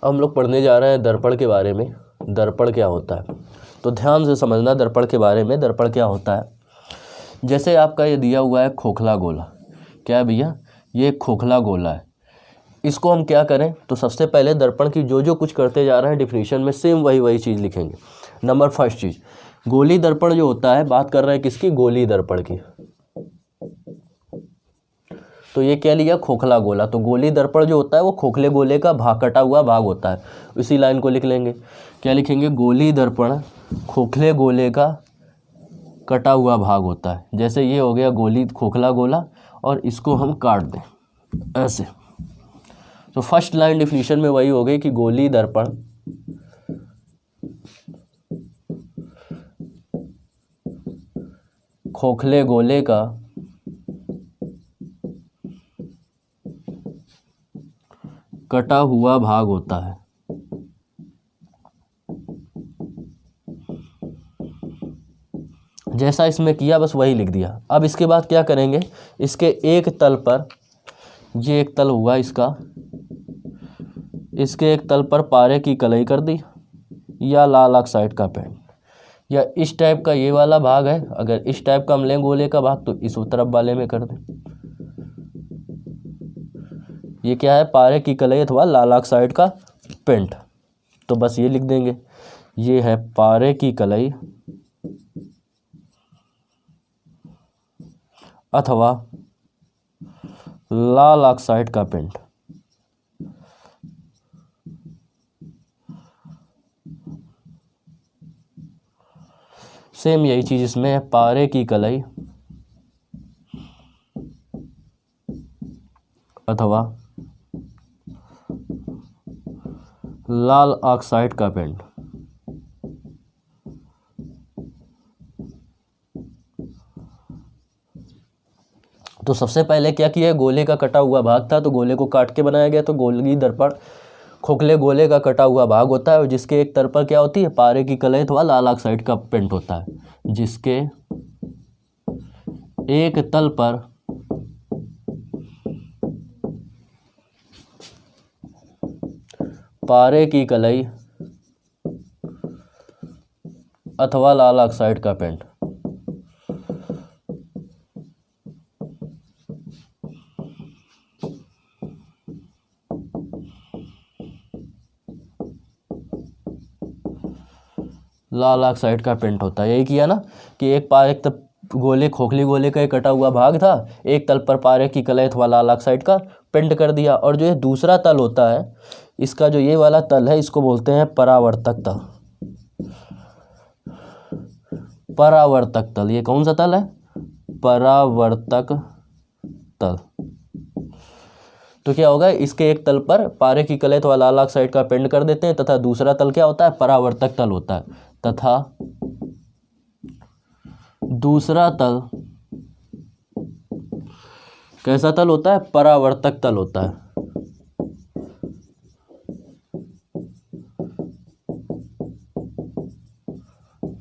हम लोग पढ़ने जा रहे हैं दर्पण के बारे में। दर्पण क्या होता है, तो ध्यान से समझना दर्पण के बारे में। दर्पण क्या होता है, जैसे आपका ये दिया हुआ है खोखला गोला। क्या है भैया, ये खोखला गोला है। इसको हम क्या करें, तो सबसे पहले दर्पण की जो जो कुछ करते जा रहे हैं डिफिनीशन में सेम वही चीज़ लिखेंगे। नंबर फर्स्ट चीज़, गोली दर्पण जो होता है, बात कर रहे हैं किसकी, गोली दर्पण की। तो ये क्या लिया, खोखला गोला। तो गोली दर्पण जो होता है वो खोखले गोले का भाग, कटा हुआ भाग होता है। इसी लाइन को लिख लेंगे। क्या लिखेंगे, गोली दर्पण खोखले गोले का कटा हुआ भाग होता है। जैसे ये हो गया गोली, खोखला गोला, और इसको हम काट दें ऐसे। तो फर्स्ट लाइन डिफिनीशन में वही हो गई कि गोली दर्पण खोखले गोले का कटा हुआ भाग होता है। जैसा इसमें किया बस वही लिख दिया। अब इसके बाद क्या करेंगे, इसके एक तल पर, ये एक तल हुआ इसका, इसके एक तल पर पारे की कलई कर दी, या लाल ऑक्साइड का पेंट, या इस टाइप का ये वाला भाग है। अगर इस टाइप का हम लें गोले का भाग तो इस तरफ वाले में कर दें। ये क्या है, पारे की कलई अथवा लाल ऑक्साइड का पेंट। तो बस ये लिख देंगे, ये है पारे की कलई अथवा लाल ऑक्साइड का पेंट। सेम यही चीज इसमें है, पारे की कलई अथवा लाल ऑक्साइड का पेंट। तो सबसे पहले क्या किया, गोले का कटा हुआ भाग था तो गोले को काट के बनाया गया। तो गोली दर्पण खोखले गोले का कटा हुआ भाग होता है, और जिसके एक तल पर क्या होती है, पारे की कलई अथवा लाल ऑक्साइड का पेंट होता है। जिसके एक तल पर पारे की कलई अथवा लाल ऑक्साइड का पेंट। लाल ऑक्साइड का पेंट होता है। यही किया ना कि एक तब गोले, खोखली गोले का एक कटा हुआ भाग था, एक तल पर पारे की कलई अथवा लाल ऑक्साइड का पेंट कर दिया। और जो ये दूसरा तल होता है, इसका जो ये वाला तल है, इसको बोलते हैं परावर्तक तल। परावर्तक तल, ये कौन सा तल है, परावर्तक तल। तो क्या होगा, इसके एक तल पर पारे की कलई अथवा लाल ऑक्साइड का पेंट कर देते हैं, तथा दूसरा तल क्या होता है, परावर्तक तल होता है। तथा दूसरा तल कैसा तल होता है, परावर्तक तल होता है।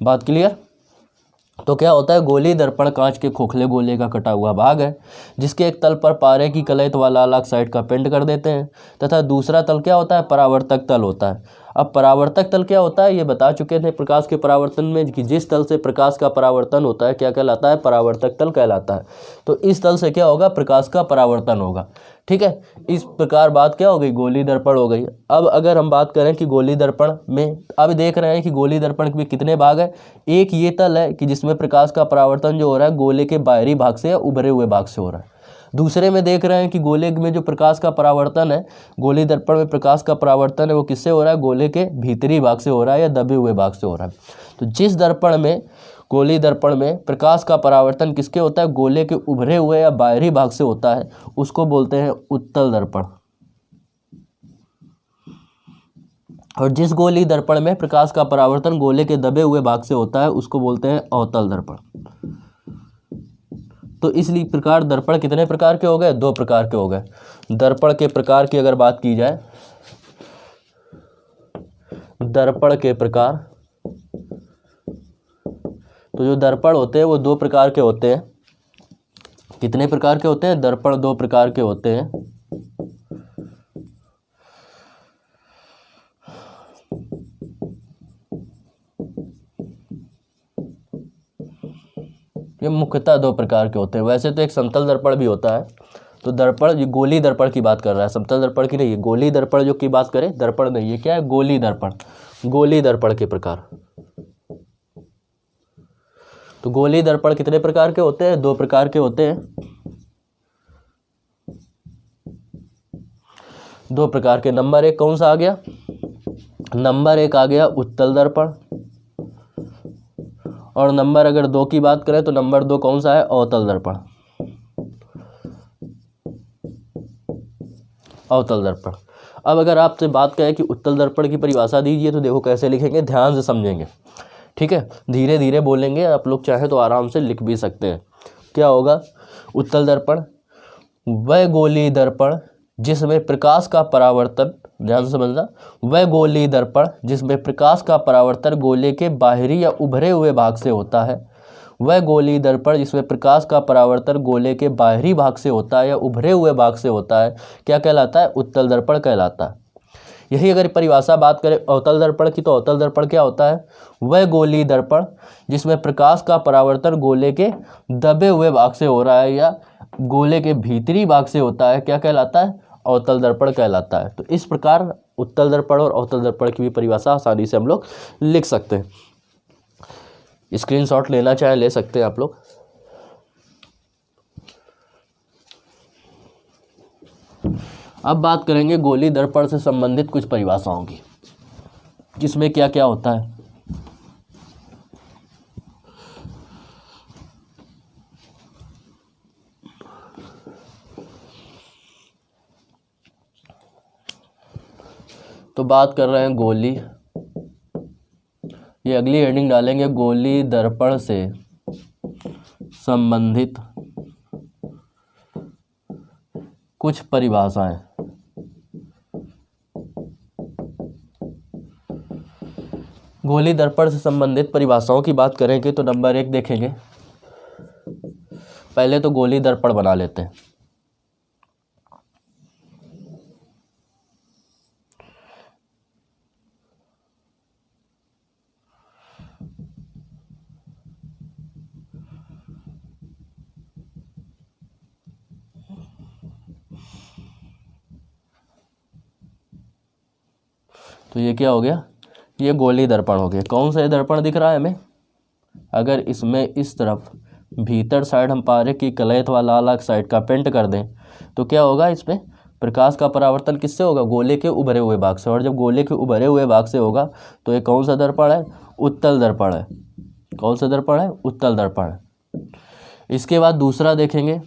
बात क्लियर। तो क्या होता है, गोली दर्पण कांच के खोखले गोले का कटा हुआ भाग है, जिसके एक तल पर पारे की कलई अथवा लाल ऑक्साइड का पेंट कर देते हैं, तथा दूसरा तल क्या होता है, परावर्तक तल होता है। अब परावर्तक तल क्या होता है, ये बता चुके थे प्रकाश के परावर्तन में, कि जिस तल से प्रकाश का परावर्तन होता है क्या कहलाता है, परावर्तक तल कहलाता है। तो इस तल से क्या होगा, प्रकाश का परावर्तन होगा। ठीक है, इस प्रकार बात क्या हो गई, गोली दर्पण हो गई। अब अगर हम बात करें कि गोली दर्पण में, अब देख रहे हैं कि गोली दर्पण में कितने भाग है। एक ये तल है कि जिसमें प्रकाश का परावर्तन जो हो रहा है गोले के बाहरी भाग से या उभरे हुए भाग से हो रहा है। दूसरे में देख रहे हैं कि गोले में जो प्रकाश का परावर्तन है, गोली दर्पण में प्रकाश का परावर्तन है वो किससे हो रहा है, गोले के भीतरी भाग से हो रहा है या दबे हुए भाग से हो रहा है। तो जिस दर्पण में, गोली दर्पण में प्रकाश का परावर्तन किसके होता है, गोले के उभरे हुए या बाहरी भाग से होता है, उसको बोलते हैं उत्तल दर्पण। और जिस गोली दर्पण में प्रकाश का परावर्तन गोले के दबे हुए भाग से होता है उसको बोलते हैं अवतल दर्पण। तो इसलिए प्रकार दर्पण कितने प्रकार के हो गए, दो प्रकार के हो गए। दर्पण के प्रकार की अगर बात की जाए, दर्पण के प्रकार, तो जो दर्पण होते हैं वो दो प्रकार के होते हैं। कितने प्रकार के होते हैं, दर्पण दो प्रकार के होते हैं। ये मुख्यतः दो प्रकार के होते हैं। वैसे तो एक समतल दर्पण भी होता है, तो दर्पण ये गोली दर्पण की बात कर रहा है, समतल दर्पण की नहीं है। गोली दर्पण जो की बात करें, दर्पण नहीं, ये क्या है, गोली दर्पण, गोली दर्पण के प्रकार। तो गोली दर्पण कितने प्रकार के होते हैं? दो प्रकार के होते हैं, दो प्रकार के। नंबर एक कौन सा आ गया? नंबर एक आ गया उत्तल दर्पण, और नंबर अगर दो की बात करें तो नंबर दो कौन सा है? अवतल दर्पण, अवतल दर्पण। अब अगर आपसे बात करें कि उत्तल दर्पण की परिभाषा दीजिए, तो देखो कैसे लिखेंगे, ध्यान से समझेंगे, ठीक है, धीरे धीरे बोलेंगे, आप लोग चाहे तो आराम से लिख भी सकते हैं। क्या होगा? उत्तल दर्पण वह गोली दर्पण जिसमें प्रकाश का परावर्तन, ध्यान से समझना, वह गोली दर्पण जिसमें प्रकाश का परावर्तन गोले के बाहरी या उभरे हुए भाग से होता है। वह गोली दर्पण जिसमें प्रकाश का परावर्तन गोले के बाहरी भाग से होता है या उभरे हुए भाग से होता है, क्या कहलाता है? उत्तल दर्पण कहलाता है। यही अगर परिभाषा बात करें अवतल दर्पण की, तो अवतल दर्पण क्या होता है? वह गोली दर्पण जिसमें प्रकाश का परावर्तन गोले के दबे हुए भाग से हो रहा है या गोले के भीतरी भाग से होता है, क्या कहलाता है? अवतल दर्पण कहलाता है। तो इस प्रकार उत्तल दर्पण और अवतल दर्पण की भी परिभाषा आसानी से हम लोग लिख सकते हैं। स्क्रीनशॉट लेना चाहे ले सकते हैं आप लोग। अब बात करेंगे गोली दर्पण से संबंधित कुछ परिभाषाओं की, जिसमें क्या क्या होता है। तो बात कर रहे हैं गोली, ये अगली हेडिंग डालेंगे, गोली दर्पण से संबंधित कुछ परिभाषाएं। गोली दर्पण से संबंधित परिभाषाओं की बात करेंगे तो नंबर एक देखेंगे, पहले तो गोली दर्पण बना लेते हैं। तो ये क्या हो गया? ये गोली दर्पण हो गया। कौन सा दर्पण दिख रहा है हमें? अगर इसमें इस तरफ भीतर साइड हम पा रहे कि कलय अथवा लाल ऑक्साइड का पेंट कर दें, तो क्या होगा? इसमें प्रकाश का परावर्तन किससे होगा? गोले के उभरे हुए भाग से। और जब गोले के उभरे हुए भाग से होगा तो ये कौन सा दर्पण है? उत्तल दर्पण है। कौन सा दर्पण है? उत्तल दर्पण है। इसके बाद दूसरा देखेंगे,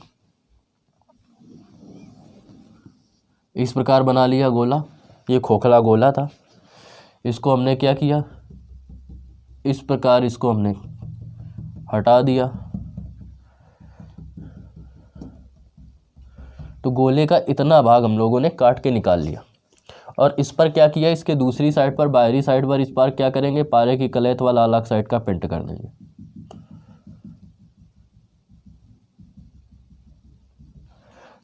इस प्रकार बना लिया गोला, ये खोखला गोला था, इसको हमने क्या किया? इस प्रकार इसको हमने हटा दिया, तो गोले का इतना भाग हम लोगों ने काट के निकाल लिया। और इस पर क्या किया? इसके दूसरी साइड पर, बाहरी साइड पर, इस पर क्या करेंगे? पारे की कलय अथवा लाल ऑक्साइड का पेंट कर देंगे।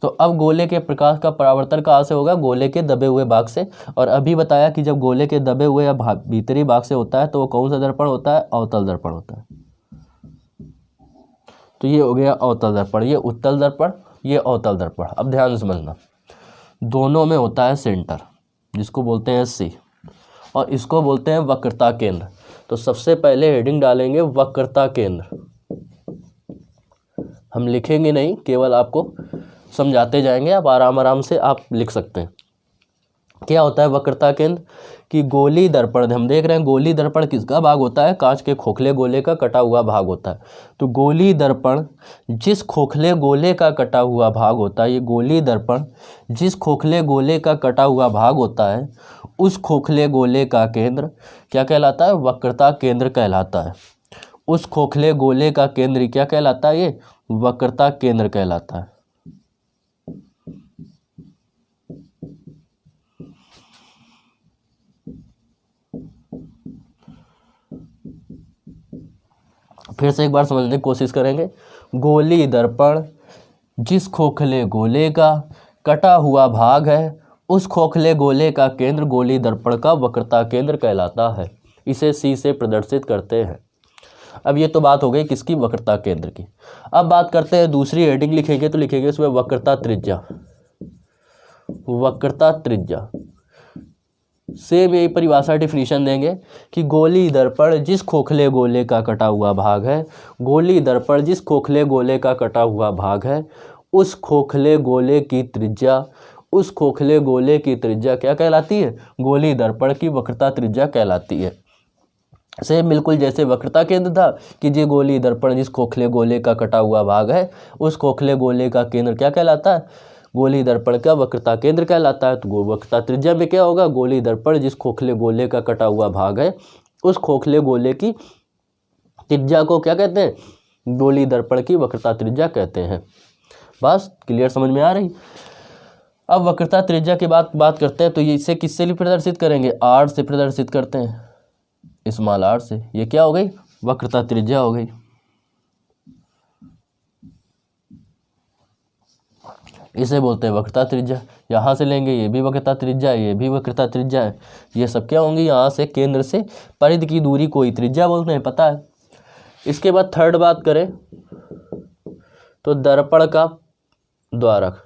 तो अब गोले के प्रकाश का परावर्तन कहाँ से होगा? गोले के दबे हुए भाग से। और अभी बताया कि जब गोले के दबे हुए या भीतरी भाग से होता है तो वो कौन सा दर्पण होता है? अवतल दर्पण होता है। तो ये हो गया अवतल दर्पण, ये उत्तल दर्पण, ये अवतल दर्पण। अब ध्यान से समझना, दोनों में होता है सेंटर, जिसको बोलते हैं सी, और इसको बोलते हैं वक्रता केंद्र। तो सबसे पहले हेडिंग डालेंगे वक्रता केंद्र। हम लिखेंगे नहीं, केवल आपको समझाते जाएंगे, आप आराम आराम से आप लिख सकते हैं। क्या होता है वक्रता केंद्र? कि गोली दर्पण, हम देख रहे हैं गोली दर्पण किसका भाग होता है? कांच के खोखले गोले का कटा हुआ भाग होता है। तो गोली दर्पण जिस खोखले गोले का कटा हुआ भाग होता है, ये गोली दर्पण जिस खोखले गोले का कटा हुआ भाग होता है, उस खोखले गोले का केंद्र क्या कहलाता है? वक्रता केंद्र कहलाता है। उस खोखले गोले का केंद्र क्या कहलाता है? ये वक्रता केंद्र कहलाता है। फिर से एक बार समझने की कोशिश करेंगे। गोली दर्पण जिस खोखले गोले का कटा हुआ भाग है, उस खोखले गोले का केंद्र गोली दर्पण का वक्रता केंद्र कहलाता है। इसे सी से प्रदर्शित करते हैं। अब ये तो बात हो गई किसकी, वक्रता केंद्र की। अब बात करते हैं दूसरी हेडिंग लिखेंगे तो लिखेंगे इसमें वक्रता त्रिज्या। वक्रता त्रिज्या सेम यही परिभाषा डिफिनीशन देंगे कि गोली दर्पण जिस खोखले गोले का कटा हुआ भाग है, गोली दर्पण जिस खोखले गोले का कटा हुआ भाग है, उस खोखले गोले की त्रिज्या, उस खोखले गोले की त्रिज्या क्या कहलाती है, गोली दर्पण की वक्रता त्रिज्या कहलाती है। सेम बिल्कुल जैसे वक्रता केंद्र था कि जे गोली दर्पण जिस खोखले गोले का कटा हुआ भाग है, उस खोखले गोले का केंद्र क्या कहलाता है, गोली दर्पण का वक्रता केंद्र कहलाता है। तो वक्रता त्रिज्या में क्या होगा, गोली दर्पण जिस खोखले गोले का कटा हुआ भाग है, उस खोखले गोले की त्रिज्या को क्या कहते हैं, गोली दर्पण की वक्रता त्रिज्या कहते हैं। बस क्लियर, समझ में आ रही। अब वक्रता त्रिज्या की बात करते हैं तो ये इसे किससे प्रदर्शित करेंगे, आर से प्रदर्शित करते हैं, स्मॉल आर से। ये क्या हो गई, वक्रता त्रिज्या हो गई। इसे बोलते हैं वक्रता त्रिज्या। यहाँ से लेंगे ये भी वक्रता त्रिज्या है, ये भी वक्रता त्रिज्या है। ये सब क्या होंगी, यहाँ से केंद्र से परिधि की दूरी को ही त्रिज्या बोलते हैं, पता है। इसके बाद थर्ड बात करें तो दर्पण का द्वारक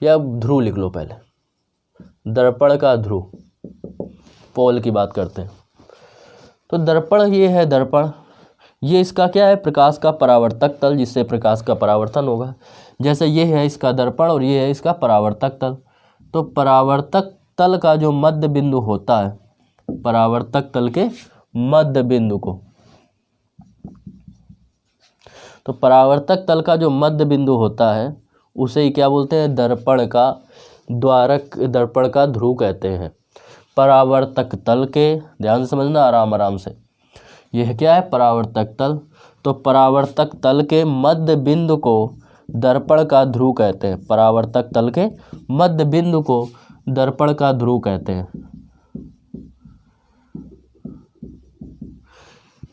या ध्रुव लिख लो पहले, दर्पण का ध्रुव, पोल की बात करते हैं। तो दर्पण ये है, दर्पण ये इसका क्या है, प्रकाश का परावर्तक तल, जिससे प्रकाश का परावर्तन होगा। जैसे ये है इसका दर्पण और ये है इसका परावर्तक तल। तो परावर्तक तल का जो मध्य बिंदु होता है, परावर्तक तल के मध्य बिंदु को, तो परावर्तक तल का जो मध्य बिंदु होता है उसे ही क्या बोलते हैं, दर्पण का द्वारक, दर्पण का ध्रुव कहते हैं। परावर्तक तल के, ध्यान से समझना आराम आराम से, यह क्या है, परावर्तक तल। तो परावर्तक तल के मध्य बिंदु को दर्पण का ध्रुव कहते हैं। परावर्तक तल के मध्य बिंदु को दर्पण का ध्रुव कहते हैं।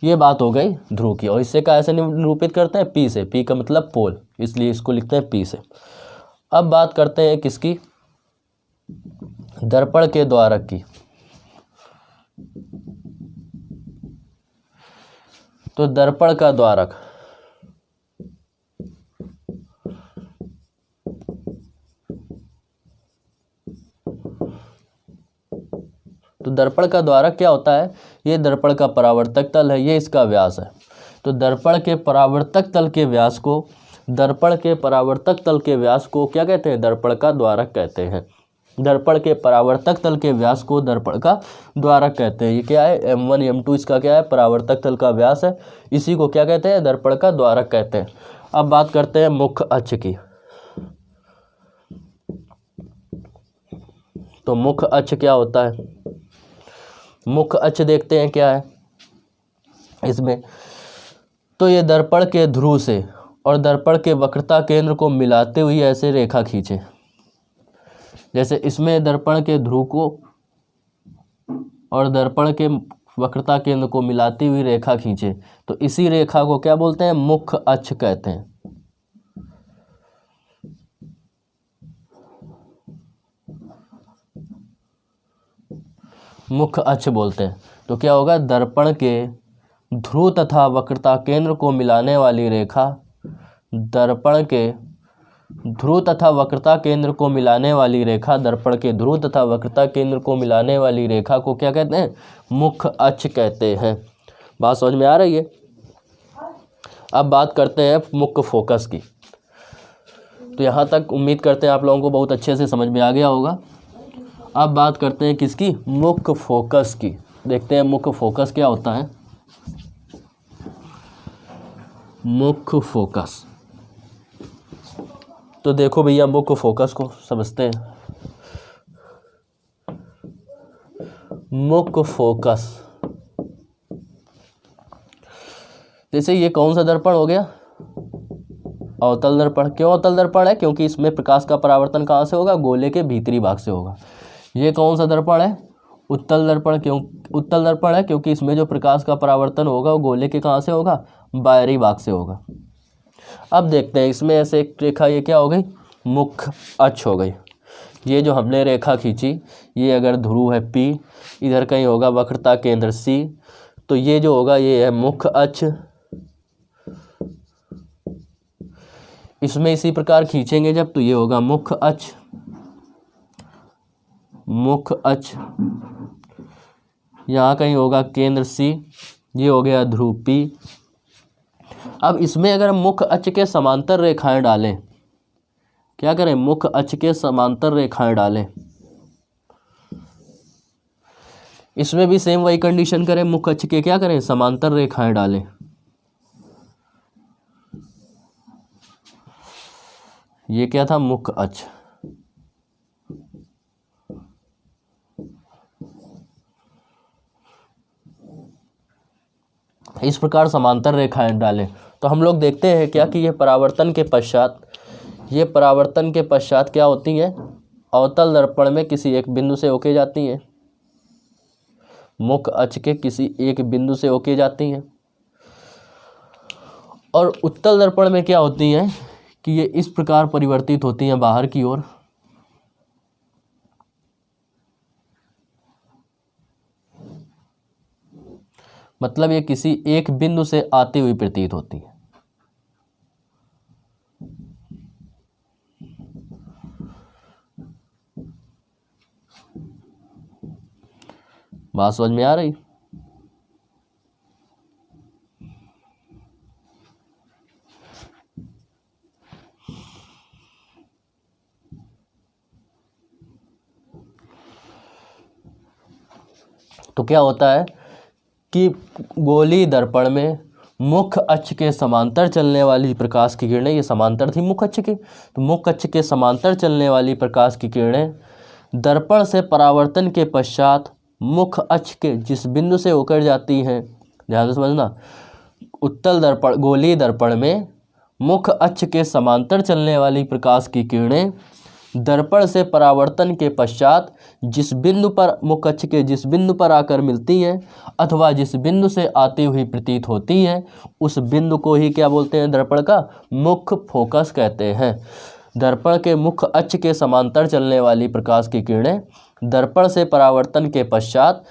ये बात हो गई ध्रुव की। और इससे कैसे निरूपित करते हैं, पी से। पी का मतलब पोल, इसलिए इसको लिखते हैं पी से। अब बात करते हैं किसकी, दर्पण के द्वारक की। तो दर्पण का द्वारक, तो दर्पण का द्वारक क्या होता है, ये दर्पण का परावर्तक तल है, ये इसका व्यास है। तो दर्पण के परावर्तक तल के व्यास को, दर्पण के परावर्तक तल के व्यास को क्या कहते हैं, दर्पण का द्वारक कहते हैं। दर्पण के परावर्तक तल के व्यास को दर्पण का द्वारक कहते हैं। ये क्या है, M1 M2 इसका क्या है, परावर्तक तल का व्यास है, इसी को क्या कहते हैं, दर्पण का द्वारक कहते हैं। अब बात करते हैं मुख्य अक्ष की। तो मुख्य अक्ष क्या होता है, मुख्य अक्ष देखते हैं क्या है इसमें। तो ये दर्पण के ध्रुव से और दर्पण के वक्रता केंद्र को मिलाते हुए ऐसे रेखा खींचे। जैसे इसमें दर्पण के ध्रुव को और दर्पण के वक्रता केंद्र को मिलाती हुई रेखा खींचे, तो इसी रेखा को क्या बोलते हैं, मुख्य अक्ष कहते हैं। मुख्य अक्ष बोलते हैं। तो क्या होगा, दर्पण के ध्रुव तथा वक्रता केंद्र को मिलाने वाली रेखा, दर्पण के ध्रुव तथा वक्रता केंद्र को मिलाने वाली रेखा, दर्पण के ध्रुव तथा वक्रता केंद्र को मिलाने वाली रेखा को क्या कहते हैं, मुख्य अक्ष कहते हैं। बात समझ में आ रही है। अब बात करते हैं मुख्य फोकस की। तो यहाँ तक उम्मीद करते हैं आप लोगों को बहुत अच्छे से समझ में आ गया होगा। अब बात करते हैं किसकी, मुख्य फोकस की। देखते हैं मुख्य फोकस क्या होता है। मुख्य फोकस, तो देखो भैया मुख्य फोकस को समझते हैं। मुख्य फोकस, जैसे ये कौन सा दर्पण हो गया, अवतल दर्पण। क्यों अवतल दर्पण है, क्योंकि इसमें प्रकाश का परावर्तन कहाँ से होगा, गोले के भीतरी भाग से होगा। ये कौन सा दर्पण है, उत्तल दर्पण। क्यों उत्तल दर्पण है, क्योंकि इसमें जो प्रकाश का परावर्तन होगा वो गोले के कहाँ से होगा, बाहरी भाग से होगा। अब देखते हैं इसमें ऐसे एक रेखा, ये क्या हो गई, मुख्य अक्ष हो गई। ये जो हमने रेखा खींची, ये अगर ध्रुव है P, इधर कहीं होगा वक्रता केंद्र C, तो ये जो होगा ये है मुख्य अक्ष। इसमें इसी प्रकार खींचेंगे जब तो ये होगा मुख्य अक्ष, मुख्य अक्ष। यहाँ कहीं होगा केंद्र सी, ये हो गया ध्रुव पी। अब इसमें अगर हम मुख्य अक्ष के समांतर रेखाएं डालें, क्या करें, मुख्य अक्ष के समांतर रेखाएं डालें, इसमें भी सेम वही कंडीशन करें, मुख्य अक्ष के क्या करें, समांतर रेखाएं डालें। ये क्या था, मुख्य अक्ष। इस प्रकार समांतर रेखाएं डालें तो हम लोग देखते हैं क्या कि ये परावर्तन के पश्चात क्या होती है, अवतल दर्पण में किसी एक बिंदु से होके जाती हैं, मुख्य अक्ष के किसी एक बिंदु से होके जाती हैं। और उत्तल दर्पण में क्या होती हैं कि ये इस प्रकार परिवर्तित होती हैं बाहर की ओर। मतलब ये किसी एक बिंदु से आती हुई प्रतीत होती है। बात समझ में आ रही? तो क्या होता है कि गोलीय दर्पण में मुख्य अक्ष के समांतर चलने वाली प्रकाश की किरणें, ये समांतर थी मुख्य अक्ष के, तो मुख्य अक्ष के समांतर चलने वाली प्रकाश की किरणें दर्पण से परावर्तन के पश्चात मुख्य अक्ष के जिस बिंदु से होकर जाती हैं, ध्यान से समझना, उत्तल दर्पण, गोलीय दर्पण में मुख्य अक्ष के समांतर चलने वाली प्रकाश की किरणें दर्पण से परावर्तन के पश्चात जिस बिंदु पर, मुख्य अक्ष के जिस बिंदु पर आकर मिलती हैं अथवा जिस बिंदु से आती हुई प्रतीत होती हैं, उस बिंदु को ही क्या बोलते हैं, दर्पण का मुख्य फोकस कहते हैं। दर्पण के मुख्य अक्ष के समांतर चलने वाली प्रकाश की किरणें दर्पण से परावर्तन के पश्चात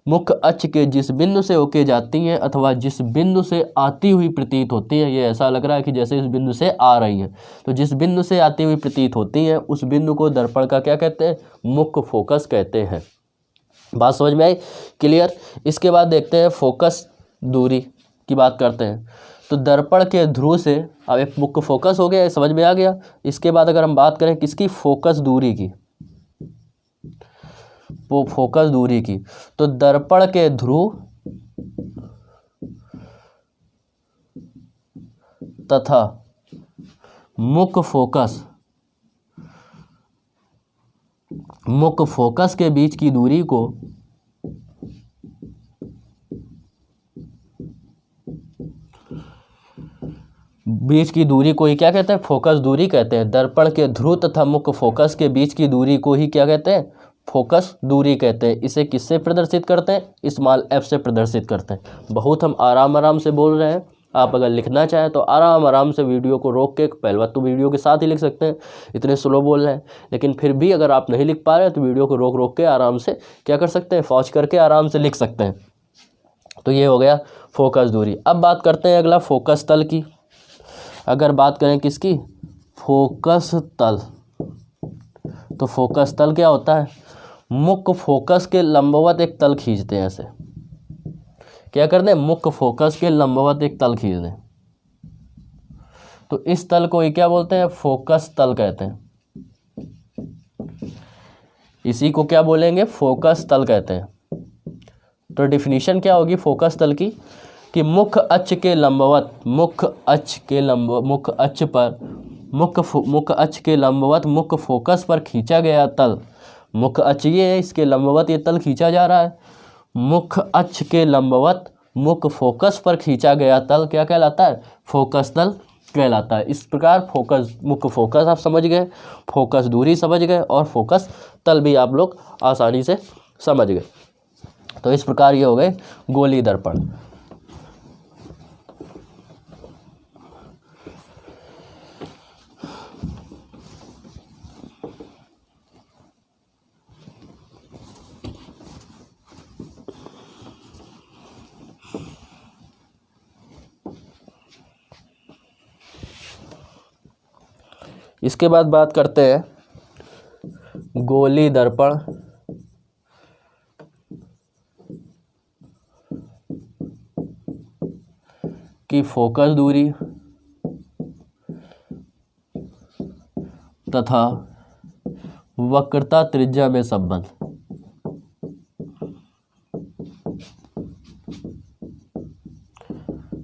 मुख्य अक्ष के जिस बिंदु से होके जाती हैं अथवा जिस बिंदु से आती हुई प्रतीत होती हैं, ये ऐसा लग रहा है कि जैसे इस बिंदु से आ रही हैं, तो जिस बिंदु से आती हुई प्रतीत होती हैं उस बिंदु को दर्पण का क्या कहते हैं, मुख्य फोकस कहते हैं। बात समझ में आई? क्लियर? इसके बाद देखते हैं फोकस दूरी की बात करते हैं। तो दर्पण के ध्रुव से, अब एक मुख्य फोकस हो गया, समझ में आ गया। इसके बाद अगर हम बात करें किसकी, फोकस दूरी की, वो फोकस दूरी की, तो दर्पण के ध्रुव तथा मुख्य फोकस के बीच की दूरी को ही क्या कहते हैं, फोकस दूरी कहते हैं। दर्पण के ध्रुव तथा मुख्य फोकस के बीच की दूरी को ही क्या कहते हैं, फोकस दूरी कहते हैं। इसे किससे प्रदर्शित करते हैं, स्मॉल f से प्रदर्शित करते हैं। बहुत हम आराम से बोल रहे हैं, आप अगर लिखना चाहें तो आराम से वीडियो को रोक के, पहले बात तो वीडियो के साथ ही लिख सकते हैं, इतने स्लो बोल रहे हैं। लेकिन फिर भी अगर आप नहीं लिख पा रहे हैं तो वीडियो को रोक के आराम से क्या कर सकते हैं, पॉज करके आराम से लिख सकते हैं। तो ये हो गया फोकस दूरी। अब बात करते हैं अगला फोकस तल की। अगर बात करें किसकी, फोकस तल, तो फोकस तल क्या होता है, मुख्य फोकस के लंबवत एक तल खींचते हैं। ऐसे क्या करते हैं, मुख्य फोकस के लंबवत एक तल खींच दें, तो इस तल को ही क्या बोलते हैं, फोकस तल कहते हैं। इसी को क्या बोलेंगे, फोकस तल कहते हैं। तो डिफिनीशन क्या होगी फोकस तल की, कि मुख्य अक्ष के लंबवत, मुख्य अक्ष के लंबवत मुख्य फोकस पर खींचा गया तल, मुख्य अक्ष ये है, इसके लंबवत ये तल खींचा जा रहा है, मुख्य अक्ष के लंबवत मुख्य फोकस पर खींचा गया तल क्या कहलाता है, फोकस तल कहलाता है। इस प्रकार फोकस, मुख्य फोकस आप समझ गए, फोकस दूरी समझ गए, और फोकस तल भी आप लोग आसानी से समझ गए। तो इस प्रकार ये हो गए गोलीय दर्पण। इसके बाद बात करते हैं गोली दर्पण की फोकस दूरी तथा वक्रता त्रिज्या में संबंध।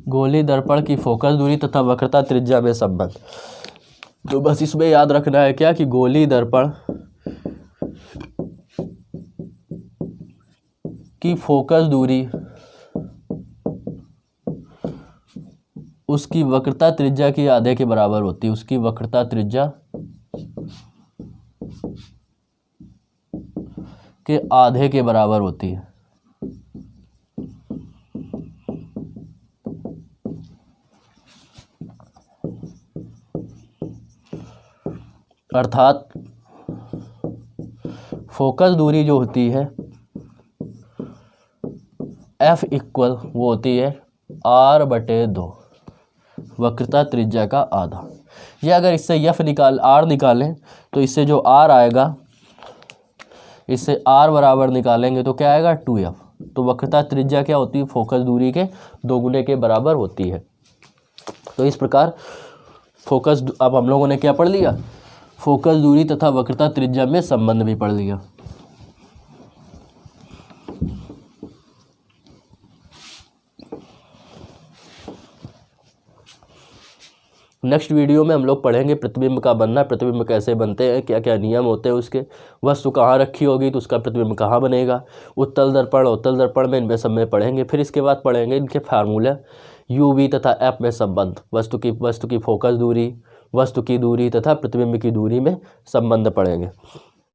गोली दर्पण की फोकस दूरी तथा वक्रता त्रिज्या में संबंध। तो बस इसमें याद रखना है क्या कि गोली दर्पण की फोकस दूरी उसकी वक्रता त्रिज्या की आधे के बराबर होती है। उसकी वक्रता त्रिज्या के आधे के बराबर होती है। अर्थात फोकस दूरी जो होती है F इक्वल वो होती है R/2, वक्रता त्रिज्या का आधा। या अगर इससे R निकालें तो इससे जो R आएगा, इससे R बराबर निकालेंगे तो क्या आएगा 2F। तो वक्रता त्रिज्या क्या होती है, फोकस दूरी के दोगुने के बराबर होती है। तो इस प्रकार फोकस, अब हम लोगों ने क्या पढ़ लिया, फोकस दूरी तथा वक्रता त्रिज्या में संबंध भी पढ़ लिया। नेक्स्ट वीडियो में हम लोग पढ़ेंगे प्रतिबिंब का बनना, प्रतिबिंब कैसे बनते हैं, क्या क्या नियम होते हैं उसके, वस्तु कहाँ रखी होगी तो उसका प्रतिबिंब कहाँ बनेगा, उत्तल दर्पण में इनमें सब में पढ़ेंगे। फिर इसके बाद पढ़ेंगे इनके फार्मूला, UV तथा F में संबंध, वस्तु की फोकस दूरी, वस्तु की दूरी तथा प्रतिबिंब की दूरी में संबंध पढ़ेंगे।